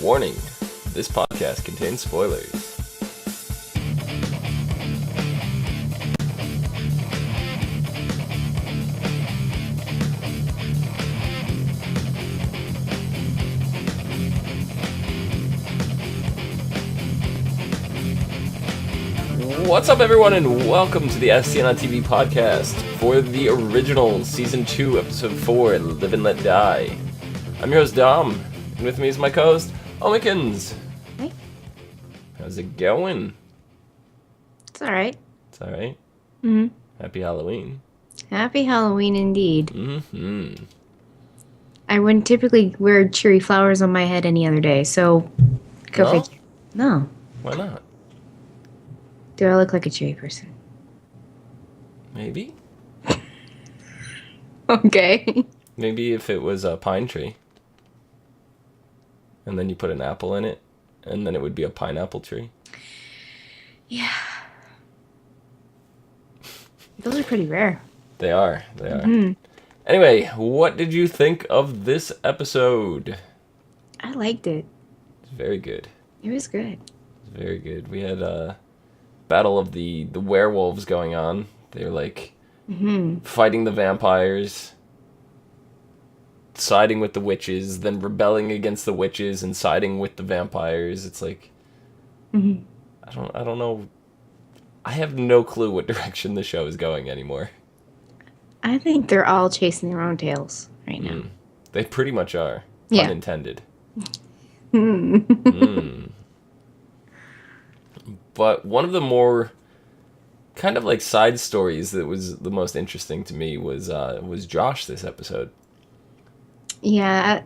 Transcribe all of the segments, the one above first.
Warning, this podcast contains spoilers. What's up, everyone, and welcome to the SCN podcast for the original Season 2, Episode 4, Live and Let Die. I'm your host, Dom, and with me is my co-host, Omikins. Hey. How's it going? It's alright. It's alright? Mm-hmm. Happy Halloween. Happy Halloween indeed. Mm-hmm. I wouldn't typically wear cherry flowers on my head any other day, so go figure. No. Why not? Do I look like a cherry person? Maybe. Okay. Maybe if it was a pine tree. And then you put an apple in it, and then it would be a pineapple tree. Yeah. Those are pretty rare. They are. Mm-hmm. Anyway, what did you think of this episode? I liked it. It's very good. It was good. It's very good. We had a battle of the werewolves going on. They were like fighting the vampires, siding with the witches, then rebelling against the witches and siding with the vampires. It's like I don't know. I have no clue what direction the show is going anymore. I think they're all chasing their own tails right now. They pretty much are. Yeah. Pun intended. But one of the more kind of like side stories that was the most interesting to me was Josh this episode. Yeah.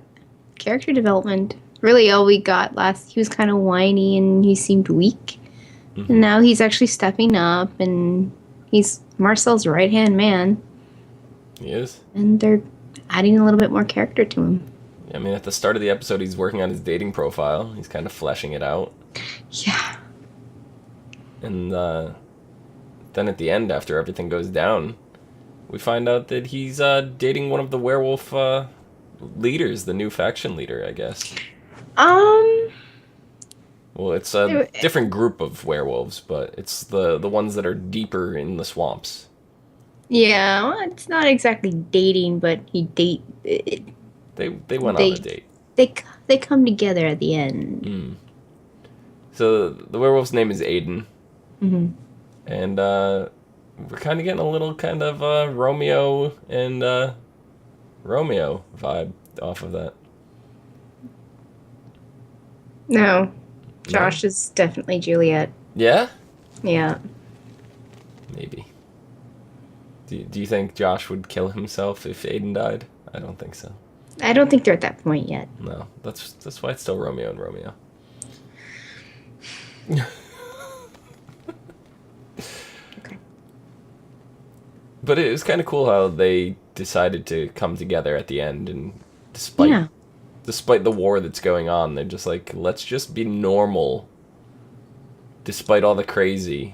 Character development. Really all we got he was kind of whiny and he seemed weak. And now he's actually stepping up and he's Marcel's right-hand man. He is. And they're adding a little bit more character to him. I mean, at the start of the episode, he's working on his dating profile. He's kind of fleshing it out. Yeah. And then at the end, after everything goes down, we find out that he's dating one of the werewolf leaders, the new faction leader, I guess. Well, it's a different group of werewolves, but it's the ones that are deeper in the swamps. Yeah, well, it's not exactly dating, but They went on a date. They come together at the end. So the werewolf's name is Aiden. Mm-hmm. And we're kind of getting a little kind of Romeo and Romeo vibe off of that. No. Josh is definitely Juliet. Yeah? Yeah. Maybe. Do you think Josh would kill himself if Aiden died? I don't think so. I don't think they're at that point yet. No, that's why it's still Romeo and Romeo. Okay. But it was kind of cool how they decided to come together at the end, and despite the war that's going on, they're just like, let's just be normal despite all the crazy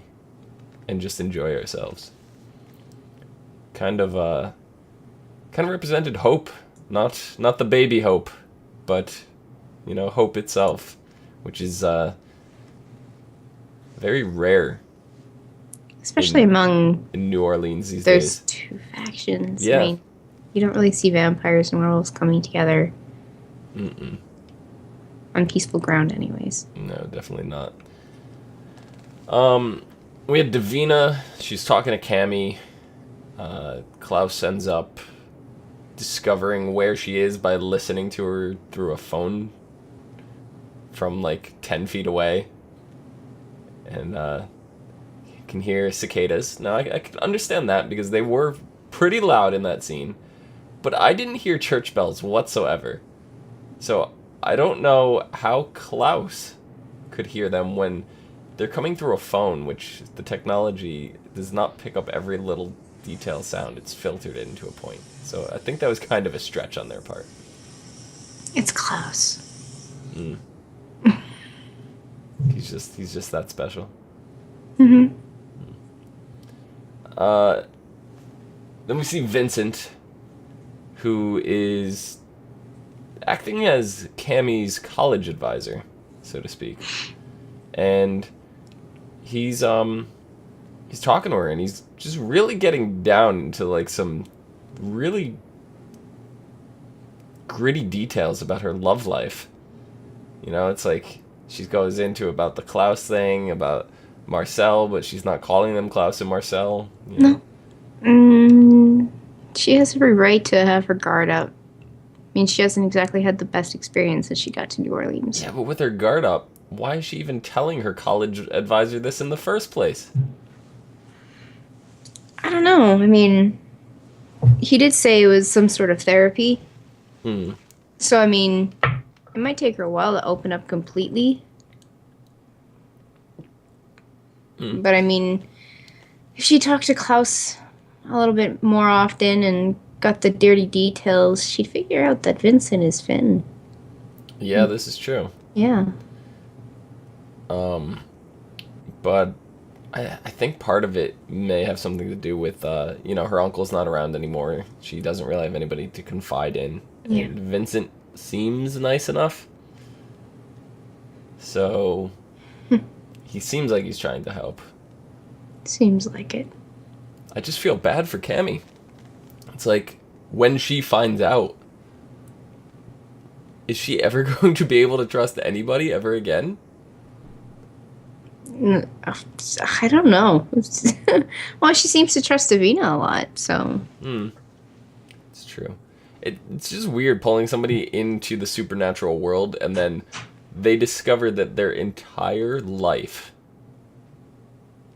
and just enjoy ourselves. Kind of represented hope, not the baby hope, but hope itself, which is very rare, especially in New Orleans these days. There's two factions. Yeah. I mean, you don't really see vampires and werewolves coming together on peaceful ground anyways. No, definitely not. We had Davina. She's talking to Cammy. Klaus ends up discovering where she is by listening to her through a phone from like 10 feet away. And you can hear cicadas. Now, I can understand that because they were pretty loud in that scene. But I didn't hear church bells whatsoever. So I don't know how Klaus could hear them when they're coming through a phone, which the technology does not pick up every little detail sound. It's filtered into a point. So I think that was kind of a stretch on their part. It's Klaus. He's just that special. Mm-hmm. Then we see Vincent, who is acting as Cammy's college advisor, so to speak. And he's talking to her, and he's just really getting down into like some really gritty details about her love life. You know, it's like she goes into about the Klaus thing, about Marcel, but she's not calling them Klaus and Marcel. You know? No. She has every right to have her guard up. I mean, she hasn't exactly had the best experience since she got to New Orleans. Yeah, but with her guard up, why is she even telling her college advisor this in the first place? I don't know. I mean, he did say it was some sort of therapy. So, I mean, it might take her a while to open up completely. But, I mean, if she talked to Klaus a little bit more often and got the dirty details, she'd figure out that Vincent is Finn. Yeah, this is true. Yeah. But I think part of it may have something to do with, her uncle's not around anymore. She doesn't really have anybody to confide in. Yeah. And Vincent seems nice enough. So he seems like he's trying to help. Seems like it. I just feel bad for Cammy. It's like, when she finds out, is she ever going to be able to trust anybody ever again? I don't know. Well, she seems to trust Davina a lot, so. It's true. It's just weird pulling somebody into the supernatural world and then they discover that their entire life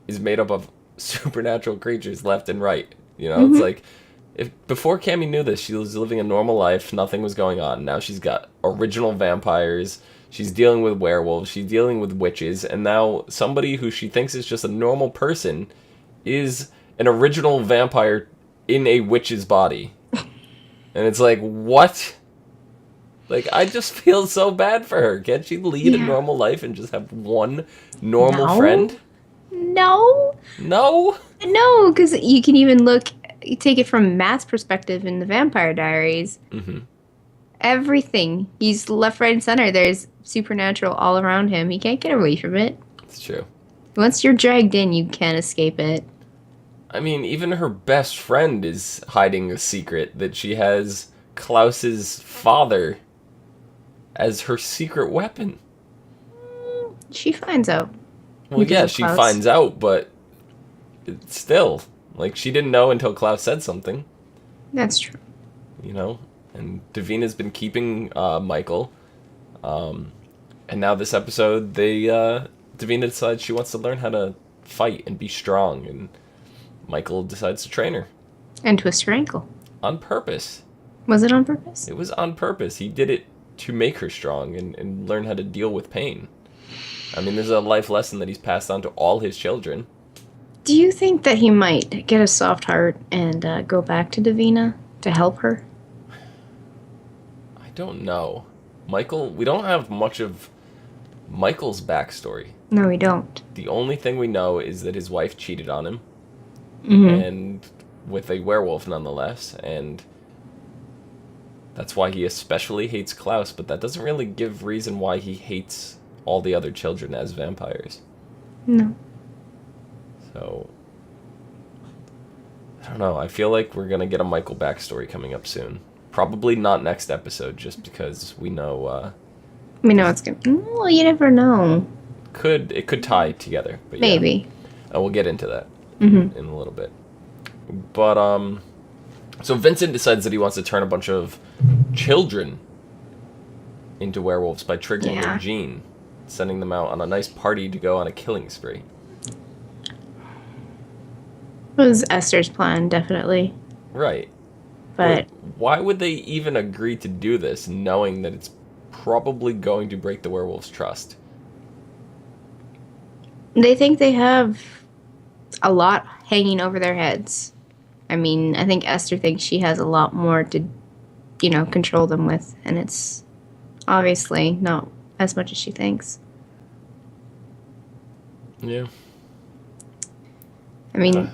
is made up of supernatural creatures left and right. You know, it's like, if before Cammy knew this, she was living a normal life, nothing was going on. Now she's got original vampires, she's dealing with werewolves, she's dealing with witches, and now somebody who she thinks is just a normal person is an original vampire in a witch's body. And it's like, what? Like, I just feel so bad for her. Can't she lead a normal life and just have one normal friend? No. No? No, because you can even you take it from Matt's perspective in the Vampire Diaries. Everything. He's left, right, and center. There's supernatural all around him. He can't get away from it. It's true. Once you're dragged in, you can't escape it. I mean, even her best friend is hiding a secret that she has Klaus's father as her secret weapon. She finds out. Well, yeah, she finds out, but it's still, like, she didn't know until Klaus said something. That's true. You know? And Davina's been keeping Michael. And now this episode, Davina decides she wants to learn how to fight and be strong, and Michael decides to train her. And twist her ankle. On purpose. Was it on purpose? It was on purpose. He did it to make her strong and learn how to deal with pain. I mean, there's a life lesson that he's passed on to all his children. Do you think that he might get a soft heart and go back to Davina to help her? I don't know. Michael, we don't have much of Michael's backstory. No, we don't. The only thing we know is that his wife cheated on him. And with a werewolf nonetheless, and that's why he especially hates Klaus, but that doesn't really give reason why he hates all the other children as vampires. No. So, I don't know, I feel like we're gonna get a Michael backstory coming up soon. Probably not next episode, just because we know, we know it's gonna... Well, you never know. It could tie together. But maybe. Yeah. And we'll get into that in a little bit. But, so Vincent decides that he wants to turn a bunch of children into werewolves by triggering their gene, sending them out on a nice party to go on a killing spree. It was Esther's plan, definitely. Right. But why would they even agree to do this, knowing that it's probably going to break the werewolves' trust? They think they have a lot hanging over their heads. I mean, I think Esther thinks she has a lot more to, control them with, and it's obviously not as much as she thinks. Yeah. I mean, it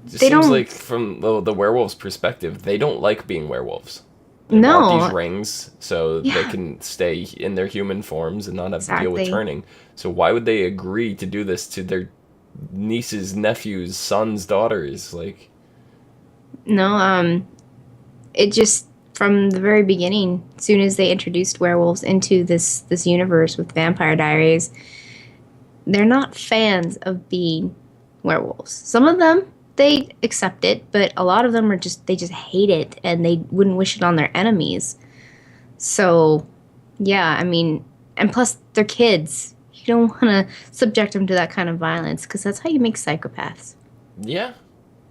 just seems like from the werewolves' perspective, they don't like being werewolves. They want these No. rings so they Yeah. can stay in their human forms and not have to deal with Exactly. turning. So why would they agree to do this to their nieces, nephews, sons, daughters? Like, No. It just from the very beginning, as soon as they introduced werewolves into this universe with Vampire Diaries, they're not fans of being werewolves. Some of them they accept it, but a lot of them are just they just hate it and they wouldn't wish it on their enemies. So, yeah, I mean, and plus they're kids. You don't want to subject them to that kind of violence because that's how you make psychopaths. yeah.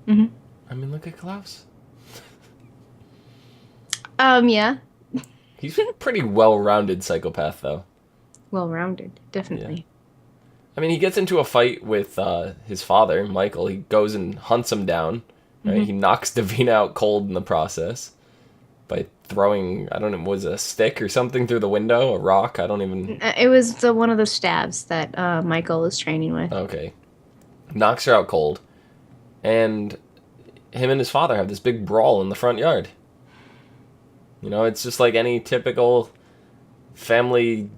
Hmm. I mean, look at Klaus. Yeah, He's a pretty well-rounded psychopath, though. well-rounded, Yeah. definitely. I mean, he gets into a fight with his father, Michael. He goes and hunts him down. Right? Hmm. He knocks Davina out cold in the process by throwing, I don't know, was it a stick or something through the window? A rock? I don't even... It was one of the stabs that Michael was training with. Okay. Knocks her out cold. And him and his father have this big brawl in the front yard. You know, it's just like any typical family.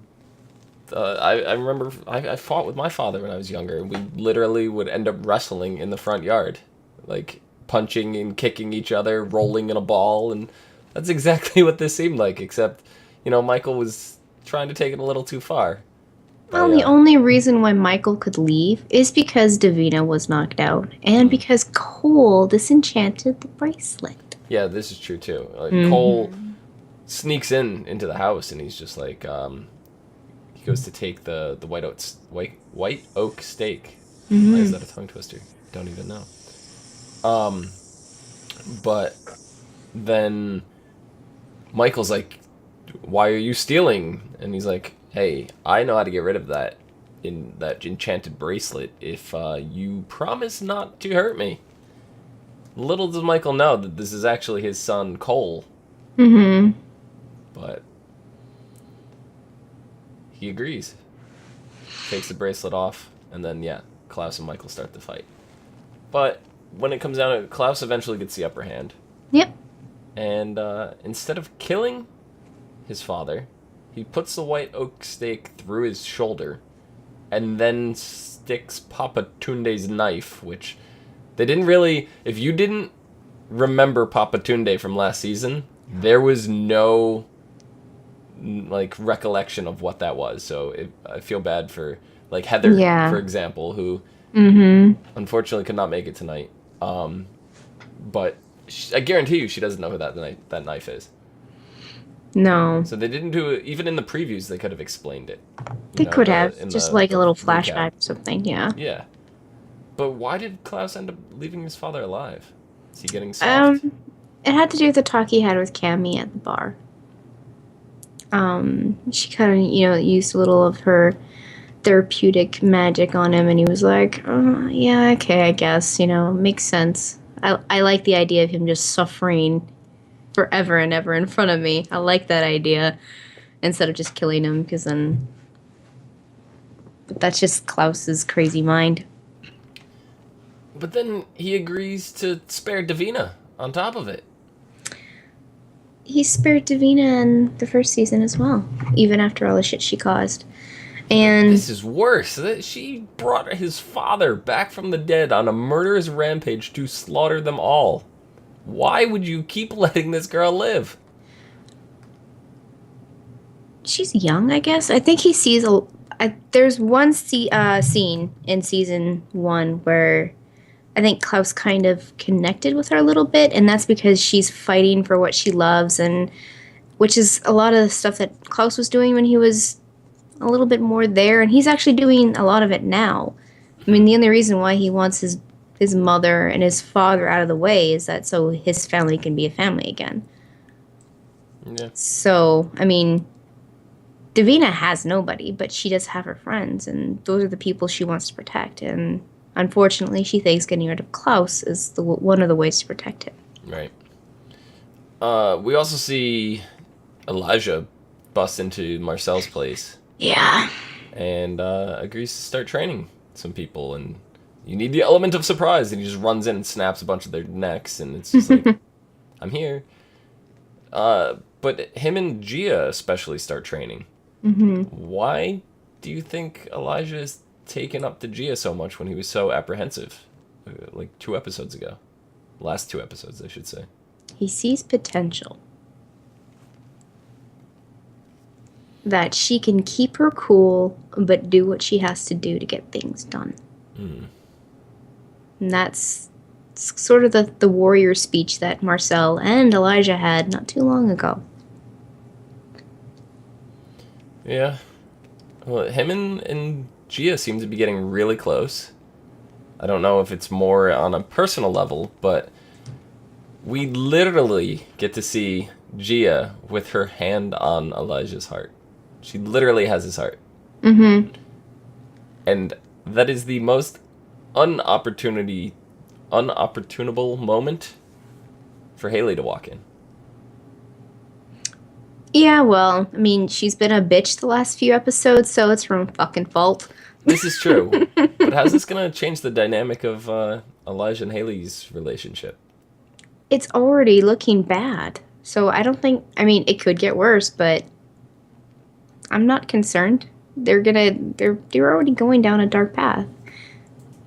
I remember I fought with my father when I was younger. We literally would end up wrestling in the front yard, like punching and kicking each other, rolling in a ball, and that's exactly what this seemed like. Except, you know, Michael was trying to take it a little too far. Well, the only reason why Michael could leave is because Davina was knocked out, and because Cole disenchanted the bracelet. Yeah, this is true too. Like, Mhm. Cole sneaks into the house, and he's just like, he goes to take the white oak steak. Why is that a tongue twister? Don't even know. But then Michael's like, "Why are you stealing?" And he's like, "Hey, I know how to get rid of that enchanted bracelet if you promise not to hurt me." Little does Michael know that this is actually his son Cole, Mm-hmm. but he agrees. Takes the bracelet off, and then yeah, Klaus and Michael start the fight. But when it comes down to it, Klaus eventually gets the upper hand. Yep. And instead of killing his father, he puts the white oak stake through his shoulder and then sticks Papa Tunde's knife, which they didn't really... If you didn't remember Papa Tunde from last season, there was no like recollection of what that was. So I feel bad for like Heather, Yeah. for example, who unfortunately could not make it tonight. But I guarantee you she doesn't know who that knife is. No. So they didn't do it. Even in the previews, they could have explained it. They could have. In Just the- like the a little recap. flashback or something, yeah. Yeah. But why did Klaus end up leaving his father alive? Is he getting soft? It had to do with the talk he had with Cammy at the bar. She kind of, used a little of her therapeutic magic on him, and he was like, oh, yeah, okay, I guess, makes sense. I like the idea of him just suffering forever and ever in front of me. I like that idea instead of just killing him, because then... But that's just Klaus's crazy mind. But then he agrees to spare Davina on top of it. He spared Davina in the first season as well, even after all the shit she caused. And This is worse. She brought his father back from the dead on a murderous rampage to slaughter them all. Why would you keep letting this girl live? she's young, I guess. I think he sees there's one scene in season 1 where I think Klaus kind of connected with her a little bit, and that's because she's fighting for what she loves, and which is a lot of the stuff that Klaus was doing when he was a little bit more there, and he's actually doing a lot of it now. I mean, the only reason why he wants his mother and his father out of the way is that so his family can be a family again. Yeah. So, I mean, Davina has nobody, but she does have her friends, and those are the people she wants to protect, and unfortunately, she thinks getting rid of Klaus is one of the ways to protect him. Right. We also see Elijah bust into Marcel's place Yeah. and agrees to start training some people. And you need the element of surprise. And he just runs in and snaps a bunch of their necks. And it's just like, I'm here. But him and Gia especially start training. Mm-hmm. Why do you think Elijah is taken up to Gia so much when he was so apprehensive? Like 2 episodes ago. Last 2 episodes, I should say. He sees potential. That she can keep her cool, but do what she has to do to get things done. And that's sort of the warrior speech that Marcel and Elijah had not too long ago. Yeah. Well, him and Gia seem to be getting really close. I don't know if it's more on a personal level, but we literally get to see Gia with her hand on Elijah's heart. She literally has his heart. Mm-hmm. And that is the most unopportunable moment for Haley to walk in. Yeah, well, I mean, she's been a bitch the last few episodes, so it's her own fucking fault. This is true. But how's this going to change the dynamic of Elijah and Haley's relationship? It's already looking bad. So I don't think, I mean, it could get worse, but I'm not concerned. They're already going down a dark path.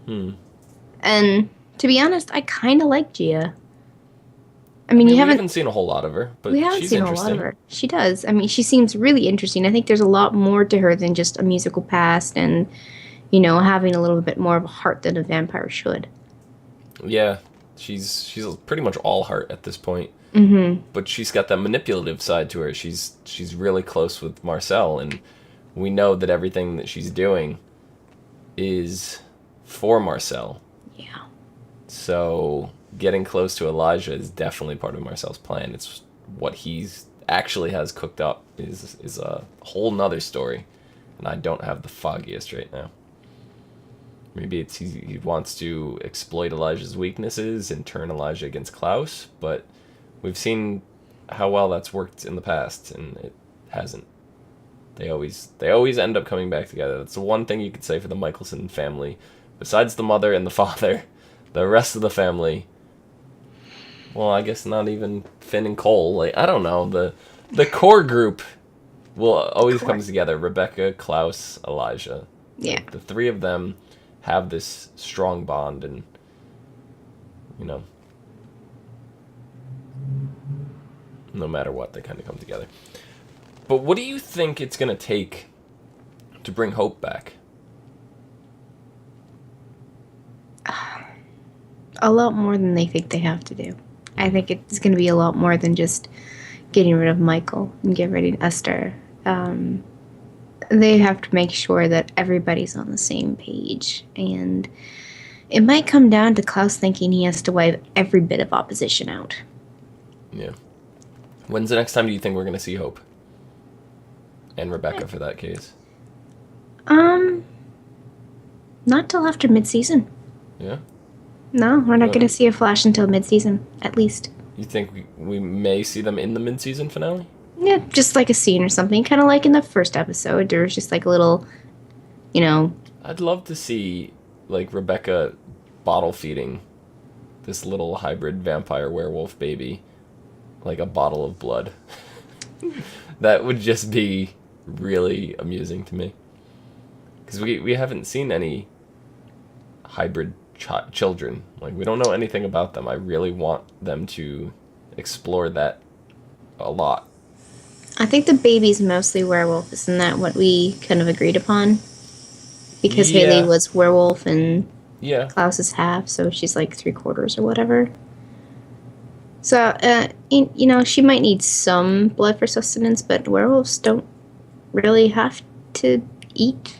And to be honest, I kind of like Gia. I mean, we haven't seen a whole lot of her, but we haven't she's seen a interesting. lot of her. She does. I mean, she seems really interesting. I think there's a lot more to her than just a musical past and, you know, having a little bit more of a heart than a vampire should. Yeah, she's pretty much all heart at this point. Mm-hmm. But she's got that manipulative side to her. She's really close with Marcel, and we know that everything that she's doing is for Marcel. Yeah. So getting close to Elijah is definitely part of Marcel's plan. It's what he's actually has cooked up is a whole nother story, and I don't have the foggiest right now. Maybe it's he wants to exploit Elijah's weaknesses and turn Elijah against Klaus, but we've seen how well that's worked in the past, and it hasn't. They always end up coming back together. That's the one thing you could say for the Mikealson family. Besides the mother and the father, the rest of the family, well, I guess not even Finn and Cole. Like, I don't know. The core group will always comes together. Rebecca, Klaus, Elijah. Yeah. The three of them have this strong bond, and, you know, no matter what, they kind of come together. But what do you think it's going to take to bring Hope back? A lot more than they think they have to do. I think it's going to be a lot more than just getting rid of Michael and get rid of Esther. They have to make sure that everybody's on the same page. And it might come down to Klaus thinking he has to wipe every bit of opposition out. Yeah. When's the next time do you think we're going to see Hope? And Rebecca, for that case. Not till after mid-season. Yeah? No, we're not going to see a Flash until mid-season, at least. You think we may see them in the mid-season finale? Yeah, just like a scene or something. Kind of like in the first episode. There was just like a little, you know... I'd love to see, like, Rebecca bottle feeding this little hybrid vampire werewolf baby, like, a bottle of blood. That would just be really amusing to me. Because we haven't seen any hybrid children. Like, we don't know anything about them. I really want them to explore that a lot. I think the baby's mostly werewolf. Isn't that what we kind of agreed upon? Because Yeah. Haley was werewolf and Yeah. Klaus is half, so she's like 3/4 or whatever. So, you know, she might need some blood for sustenance, but werewolves don't really have to eat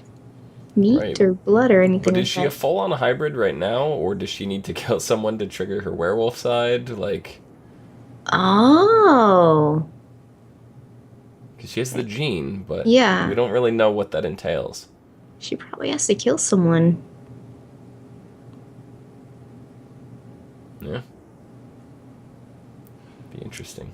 meat Right. or blood or anything But like is she that. a full-on hybrid right now, or does she need to kill someone to trigger her werewolf side? Like, Oh. because she has the gene, but Yeah. we don't really know what that entails. She probably has to kill someone. Yeah. Be interesting.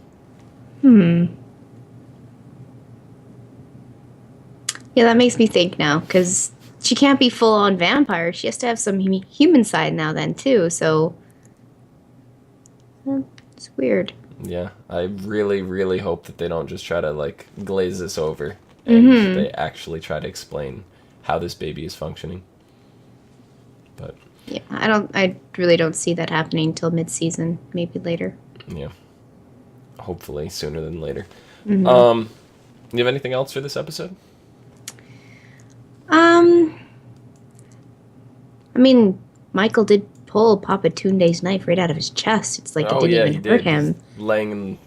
Yeah, that makes me think now, because she can't be full-on vampire. She has to have some human side now then, too, so... It's weird. Yeah, I really, really hope that they don't just try to, like, glaze this over and they actually try to explain how this baby is functioning. But Yeah, I really don't see that happening until mid-season, maybe later. yeah, hopefully sooner than later. Mm-hmm. You have anything else for this episode? I mean, Michael did pull Papa Tunde's knife right out of his chest. It's like it Oh didn't yeah, even he hurt did. He's him. laying in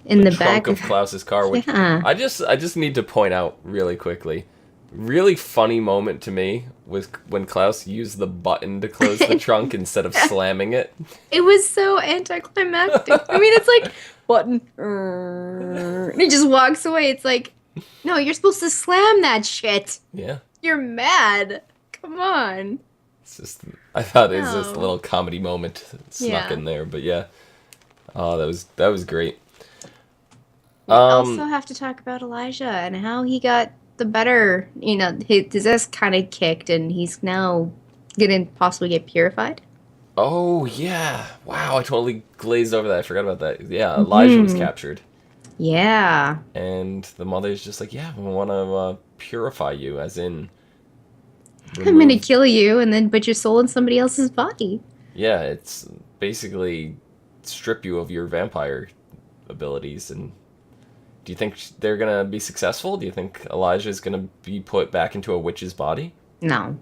In the the trunk back of Klaus's car, which yeah. I just need to point out really quickly. Really funny moment to me was when Klaus used the button to close the trunk instead of slamming it. It was so anticlimactic. I mean, it's like button, and he just walks away. It's like, no, you're supposed to slam that shit. Yeah. You're mad. Come on. It's just I thought it was just a No. little comedy moment snuck Yeah. in there, but yeah. Oh, that was great. We also have to talk about Elijah and how he got the better, his ass kind of kicked, and he's now gonna possibly get purified. Oh yeah. Wow, I totally glazed over that. I forgot about that. Yeah, Elijah was captured. Yeah. And the mother's just like, yeah, we want to purify you, as in I'm gonna remove. kill you and then put your soul in somebody else's body. Yeah, it's basically strip you of your vampire abilities. And do you think they're gonna be successful? Do you think Elijah's gonna be put back into a witch's body? No.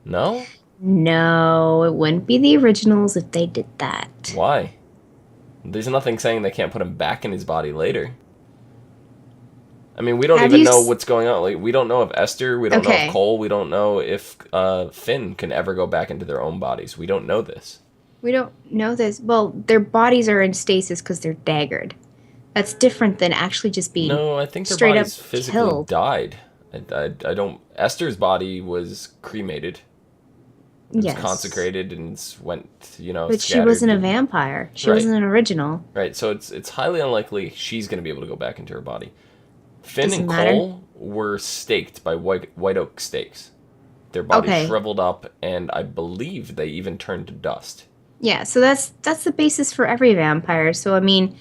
No? No, it wouldn't be the originals if they did that. Why? There's nothing saying they can't put him back in his body later. I mean, we don't Have even you know s- what's going on. Like, we don't know if Esther, we don't know Okay. if Cole, we don't know if Finn can ever go back into their own bodies. We don't know this. We don't know this. Well, their bodies are in stasis because they're daggered. That's different than actually just being No, I think their straight up bodies physically killed. died. I don't. Esther's body was cremated. It was Yes. consecrated and went, But she scattered. wasn't a vampire. She Right. wasn't an original. Right, so it's highly unlikely she's going to be able to go back into her body. Finn Doesn't and matter. Cole were staked by white oak stakes. Their bodies Okay. shriveled up, and I believe they even turned to dust. Yeah, so that's the basis for every vampire. So I mean,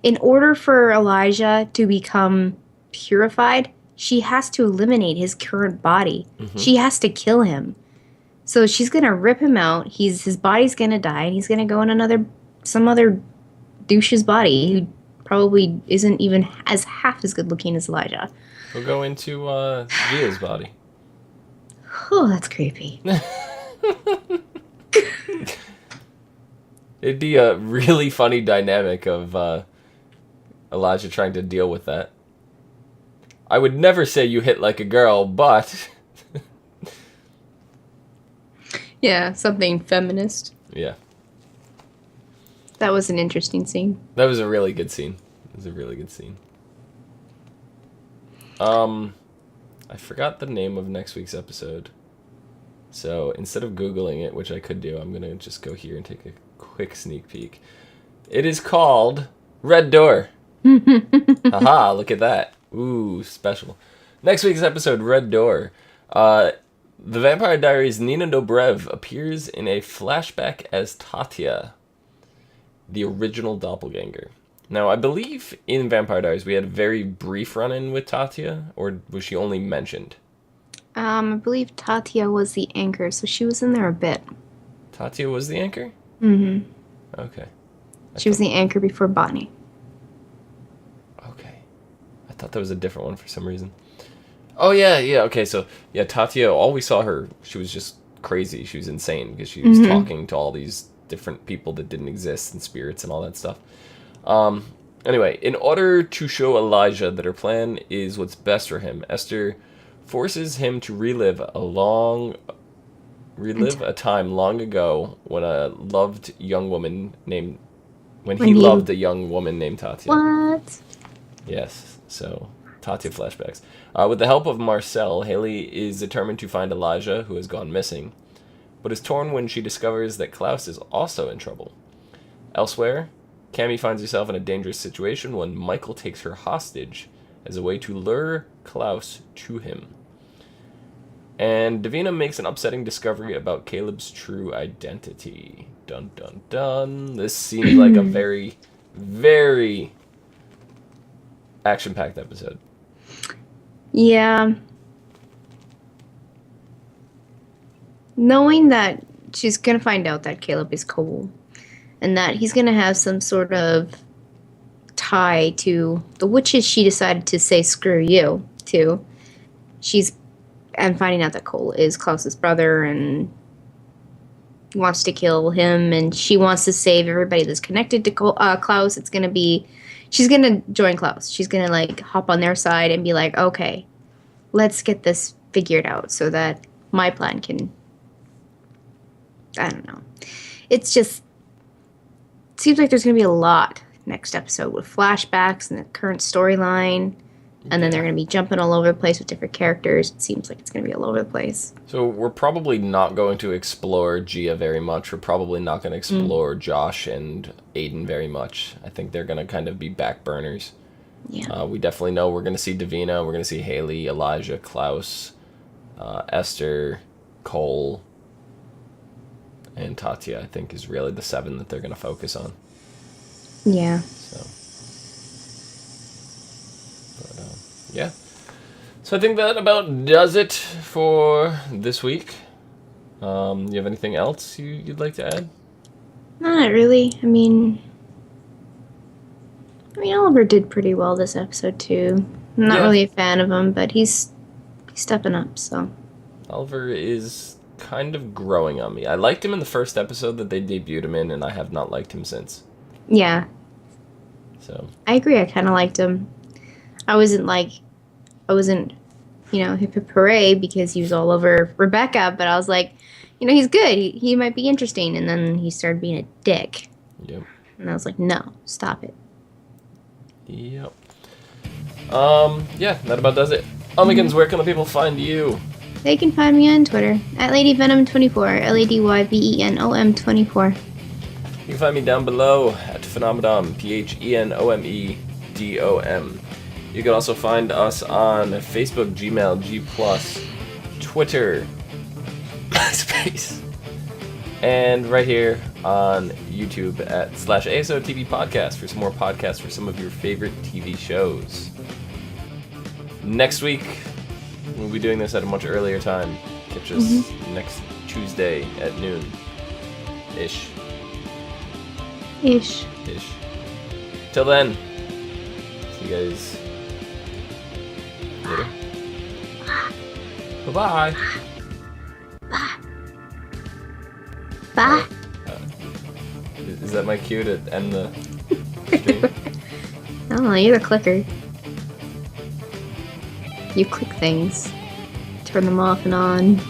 in order for Elijah to become purified, she has to eliminate his current body. She has to kill him. So she's gonna rip him out. His body's gonna die, and he's gonna go in some other douche's body who probably isn't even as half as good looking as Elijah. We'll go into Gia's body. Oh, that's creepy. It'd be a really funny dynamic of Elijah trying to deal with that. I would never say you hit like a girl, but... Yeah, something feminist. yeah. That was an interesting scene. That was a really good scene. It was a really good scene. I forgot the name of next week's episode. So instead of Googling it, which I could do, I'm going to just go here and take a quick sneak peek. It is called Red Door. Haha, look at that. Ooh, special. Next week's episode, Red Door. The Vampire Diaries' Nina Dobrev appears in a flashback as Tatya, the original doppelganger. Now, I believe in Vampire Diaries we had a very brief run-in with Tatya, or was she only mentioned? I believe Tatya was the anchor, so she was in there a bit. Tatya was the anchor? Mm-hmm. Okay. She was the anchor before Bonnie. Okay. I thought that was a different one for some reason. Oh, yeah, okay, so, yeah, Tatya, all we saw her, she was just crazy. She was insane, because she was talking to all these different people that didn't exist, and spirits and all that stuff. Anyway, in order to show Elijah that her plan is what's best for him, Esther forces him to relive a time long ago when he loved a young woman named Tatya. What? Yes, so Tatya flashbacks. With the help of Marcel, Haley is determined to find Elijah, who has gone missing, but is torn when she discovers that Klaus is also in trouble. Elsewhere, Cammy finds herself in a dangerous situation when Michael takes her hostage as a way to lure Klaus to him. And Davina makes an upsetting discovery about Caleb's true identity. Dun dun dun. This seems like a very, very action-packed episode. Yeah. Knowing that she's going to find out that Caleb is Cole and that he's going to have some sort of tie to the witches she decided to say screw you to. And finding out that Cole is Klaus's brother and wants to kill him, and she wants to save everybody that's connected to Klaus. She's going to join Klaus. She's going to like hop on their side and be like, okay, let's get this figured out so that my plan can, I don't know. It's just, it seems like there's going to be a lot next episode with flashbacks and the current storyline. And then they're going to be jumping all over the place with different characters. It seems like it's going to be all over the place. So we're probably not going to explore Gia very much. We're probably not going to explore Josh and Aiden very much. I think they're going to kind of be back burners. Yeah. We definitely know we're going to see Davina. We're going to see Haley, Elijah, Klaus, Esther, Cole, and Tatya, I think, is really the 7 that they're going to focus on. Yeah. Yeah. So I think that about does it for this week. You have anything else you'd like to add? Not really. I mean, Oliver did pretty well this episode too. I'm not really a fan of him, but he's stepping up, so. Oliver is kind of growing on me. I liked him in the first episode that they debuted him in, and I have not liked him since. Yeah. So. I agree. I kind of liked him. I wasn't, hip hip hooray because he was all over Rebecca, but I was like, he's good. He might be interesting. And then he started being a dick. Yep. And I was like, no, stop it. Yep. Yeah, that about does it. Omikins, where can the people find you? They can find me on Twitter at LadyVenom24, LadyVenom24. You can find me down below at Phenomedom, Phenomedom. You can also find us on Facebook, Gmail, G+, Twitter, MySpace, and right here on YouTube at /ASOTV podcast for some more podcasts for some of your favorite TV shows. Next week, we'll be doing this at a much earlier time. Catch us next Tuesday at noon. Ish. Till then, see you guys later. Bye-bye. Bye. Is that my cue to end the stream? I don't know, you're the clicker. You click things. Turn them off and on.